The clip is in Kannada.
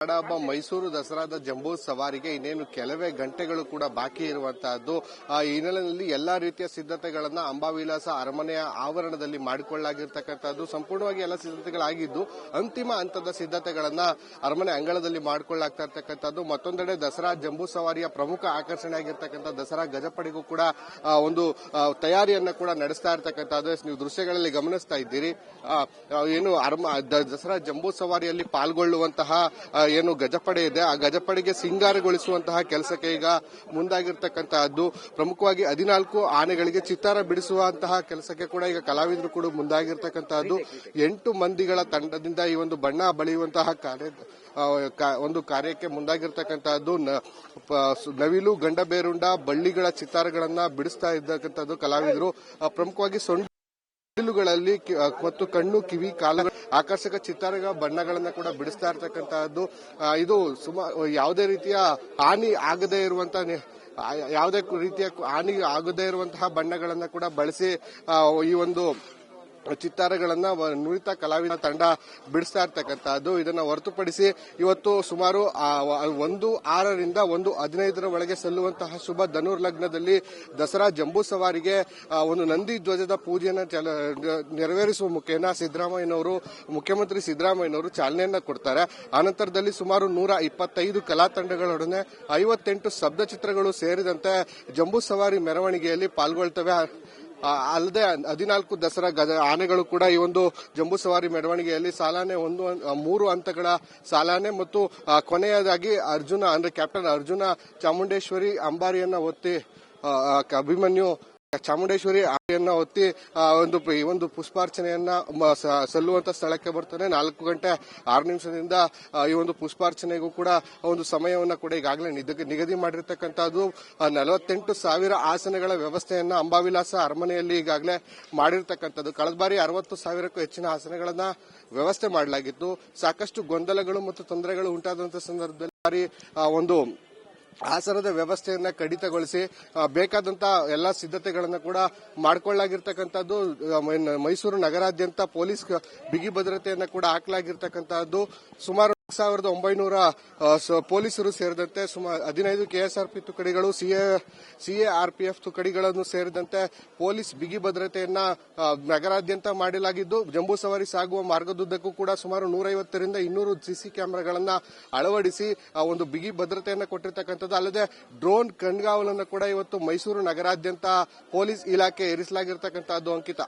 ನಾಡಹಬ್ಬ ಮೈಸೂರು ದಸರಾದ ಜಂಬೂ ಸವಾರಿಗೆ ಇನ್ನೇನು ಕೆಲವೇ ಗಂಟೆಗಳು ಕೂಡ ಬಾಕಿ ಇರುವಂತಹದ್ದು. ಈ ಹಿನ್ನೆಲೆಯಲ್ಲಿ ಎಲ್ಲಾ ರೀತಿಯ ಸಿದ್ಧತೆಗಳನ್ನ ಅಂಬಾವಿಲಾಸ ಅರಮನೆಯ ಆವರಣದಲ್ಲಿ ಮಾಡಿಕೊಳ್ಳಲಾಗಿರ್ತಕ್ಕಂಥದ್ದು. ಸಂಪೂರ್ಣವಾಗಿ ಎಲ್ಲ ಸಿದ್ಧತೆಗಳಾಗಿದ್ದು ಅಂತಿಮ ಹಂತದ ಸಿದ್ಧತೆಗಳನ್ನ ಅರಮನೆ ಅಂಗಳದಲ್ಲಿ ಮಾಡಿಕೊಳ್ಳಲಾಗ್ತಾ ಇರ್ತಕ್ಕಂಥದ್ದು. ಮತ್ತೊಂದೆಡೆ ದಸರಾ ಜಂಬೂ ಸವಾರಿಯ ಪ್ರಮುಖ ಆಕರ್ಷಣೆ ಆಗಿರ್ತಕ್ಕಂಥ ದಸರಾ ಗಜಪಡೆಗೂ ಕೂಡ ಒಂದು ತಯಾರಿಯನ್ನ ಕೂಡ ನಡೆಸ್ತಾ ಇರ್ತಕ್ಕಂಥದ್ದು. ನೀವು ದೃಶ್ಯಗಳಲ್ಲಿ ಗಮನಿಸ್ತಾ ಇದ್ದೀರಿ. ಏನು ದಸರಾ ಜಂಬೂ ಸವಾರಿಯಲ್ಲಿ ಪಾಲ್ಗೊಳ್ಳುವಂತಹ ಏನು ಗಜಪಡೆ ಇದೆ, ಆ ಗಜಪಡೆಗೆ ಸಿಂಗಾರಗೊಳಿಸುವಂತಹ ಕೆಲಸಕ್ಕೆ ಈಗ ಮುಂದಾಗಿರ್ತಕ್ಕಂತಹದ್ದು. ಪ್ರಮುಖವಾಗಿ 14 ಆನೆಗಳಿಗೆ ಚಿತ್ತಾರ ಬಿಡಿಸುವಂತಹ ಕೆಲಸಕ್ಕೆ ಕೂಡ ಈಗ ಕಲಾವಿದರು ಕೂಡ ಮುಂದಾಗಿರ್ತಕ್ಕಂತಹದ್ದು. 8 ಮಂದಿಗಳ ತಂಡದಿಂದ ಈ ಒಂದು ಬಣ್ಣ ಬಳಿಯುವಂತಹ ಒಂದು ಕಾರ್ಯಕ್ಕೆ ಮುಂದಾಗಿರ್ತಕ್ಕಂತಹದ್ದು. ನವಿಲು, ಗಂಡಬೇರುಂಡ, ಬಳ್ಳಿಗಳ ಚಿತ್ತಾರಗಳನ್ನ ಬಿಡಿಸ್ತಾ ಇದ್ದಕ್ಕಂಥದ್ದು ಕಲಾವಿದರು. ಪ್ರಮುಖವಾಗಿ ಗಳಲ್ಲಿ ಮತ್ತು ಕಣ್ಣು, ಕಿವಿ, ಕಾಲು ಆಕರ್ಷಕ ಚಿತ್ತಾರಗಳ ಬಣ್ಣಗಳನ್ನ ಕೂಡ ಬಿಡಿಸ್ತಾ ಇರ್ತಕ್ಕಂತಹದ್ದು. ಇದು ಯಾವುದೇ ರೀತಿಯ ಹಾನಿ ಆಗದೇ ಇರುವಂತಹ ಬಣ್ಣಗಳನ್ನ ಕೂಡ ಬಳಸಿ ಈ ಒಂದು ಚಿತ್ತಾರಗಳನ್ನ ನುರಿತ ಕಲಾವಿದ ತಂಡ ಬಿಡಿಸ್ತಾ ಇರ್ತಕ್ಕಂಥದ್ದು. ಇದನ್ನ ಹೊರತುಪಡಿಸಿ ಇವತ್ತು ಸುಮಾರು 1:06 ರಿಂದ 1:15 ಒಳಗೆ ಸಲ್ಲುವಂತಹ ಶುಭ ಧನುರ್ ಲಗ್ನದಲ್ಲಿ ದಸರಾ ಜಂಬೂ ಸವಾರಿಗೆ ಒಂದು ನಂದಿ ಧ್ವಜದ ಪೂಜೆಯನ್ನು ನೆರವೇರಿಸುವ ಮುಖೇನ ಮುಖ್ಯಮಂತ್ರಿ ಸಿದ್ದರಾಮಯ್ಯನವರು ಚಾಲನೆಯನ್ನ ಕೊಡ್ತಾರೆ. ಆನಂತರದಲ್ಲಿ ಸುಮಾರು 125 ಕಲಾ ತಂಡಗಳೊಡನೆ 58 ಶಬ್ದ ಚಿತ್ರಗಳು ಸೇರಿದಂತೆ ಜಂಬೂ ಸವಾರಿ ಮೆರವಣಿಗೆಯಲ್ಲಿ ಪಾಲ್ಗೊಳ್ತವೆ. ಅಲ್ಲದೆ 14 ದಸರಾ ಆನೆಗಳು ಕೂಡ ಈ ಒಂದು ಜಂಬೂ ಸವಾರಿ ಮೆರವಣಿಗೆಯಲ್ಲಿ ಸಾಲಾನೆ 3 ಹಂತಗಳ ಸಾಲಾನೆ ಮತ್ತು ಕೊನೆಯದಾಗಿ ಕ್ಯಾಪ್ಟನ್ ಅರ್ಜುನ ಚಾಮುಂಡೇಶ್ವರಿ ಅಂಬಾರಿಯನ್ನ ಒತ್ತಿ ಅಭಿಮನ್ಯು ಚಾಮುಂಡೇಶ್ವರಿ ಆನೆಯನ್ನ ಒತ್ತಿ ಒಂದು ಪುಷ್ಪಾರ್ಚನೆಯನ್ನ ಸಲ್ಲುವಂತ ಸ್ಥಳಕ್ಕೆ ಬರ್ತಾನೆ. 4:06 ಈ ಒಂದು ಪುಷ್ಪಾರ್ಚನೆಗೂ ಕೂಡ ಒಂದು ಸಮಯವನ್ನ ಕೂಡ ಈಗಾಗಲೇ ನಿಗದಿ ಮಾಡಿರ್ತಕ್ಕಂಥದ್ದು. 48,000 ಆಸನಗಳ ವ್ಯವಸ್ಥೆಯನ್ನ ಅಂಬಾವಿಲಾಸ ಅರಮನೆಯಲ್ಲಿ ಈಗಾಗಲೇ ಮಾಡಿರ್ತಕ್ಕಂಥದ್ದು. ಕಳೆದ ಬಾರಿ 60,000ಕ್ಕೂ ಹೆಚ್ಚಿನ ಆಸನಗಳನ್ನ ವ್ಯವಸ್ಥೆ ಮಾಡಲಾಗಿತ್ತು. ಸಾಕಷ್ಟು ಗೊಂದಲಗಳು ಮತ್ತು ತೊಂದರೆಗಳು ಉಂಟಾದಂತಹ ಸಂದರ್ಭದಲ್ಲಿ ಒಂದು ಆಸನದ ವ್ಯವಸ್ಥೆಯನ್ನ ಕಡಿತಗೊಳಿಸಿ ಬೇಕಾದಂತ ಎಲ್ಲಾ ಸಿದ್ಧತೆಗಳನ್ನ ಕೂಡ ಮಾಡಿಕೊಳ್ಳಲಾಗಿರ್ತಕ್ಕಂಥದ್ದು. ಮೈಸೂರು ನಗರಾದ್ಯಂತ ಪೊಲೀಸ್ ಬಿಗಿ ಭದ್ರತೆಯನ್ನ ಕೂಡ ಹಾಕಲಾಗಿರ್ತಕ್ಕಂಥದ್ದು. ಸುಮಾರು 1,900 ಪೊಲೀಸರು ಸೇರಿದಂತೆ ಸುಮಾರು 15 ಕೆಎಸ್ಆರ್ಪಿ ತುಕಡಿಗಳು, ಸಿಎಆರ್ಪಿಎಫ್ ತುಕಡಿಗಳನ್ನು ಸೇರಿದಂತೆ ಪೊಲೀಸ್ ಬಿಗಿ ಭದ್ರತೆಯನ್ನ ನಗರಾದ್ಯಂತ ಮಾಡಲಾಗಿದ್ದು, ಜಂಬೂ ಸವಾರಿ ಸಾಗುವ ಮಾರ್ಗದುದ್ದಕ್ಕೂ ಕೂಡ ಸುಮಾರು 150 ರಿಂದ 200 ಸಿಸಿ ಕ್ಯಾಮೆರಾಗಳನ್ನ ಅಳವಡಿಸಿ ಒಂದು ಬಿಗಿ ಭದ್ರತೆಯನ್ನ ಕೊಟ್ಟಿರ್ತಕ್ಕಂಥದ್ದು. ಅಲ್ಲದೆ ಡ್ರೋನ್ ಕಣ್ಗಾವಲನ್ನು ಕೂಡ ಇವತ್ತು ಮೈಸೂರು ನಗರಾದ್ಯಂತ ಪೊಲೀಸ್ ಇಲಾಖೆ ಇರಿಸಲಾಗಿರ್ತಕ್ಕಂಥದ್ದು. ಅಂಕಿತ.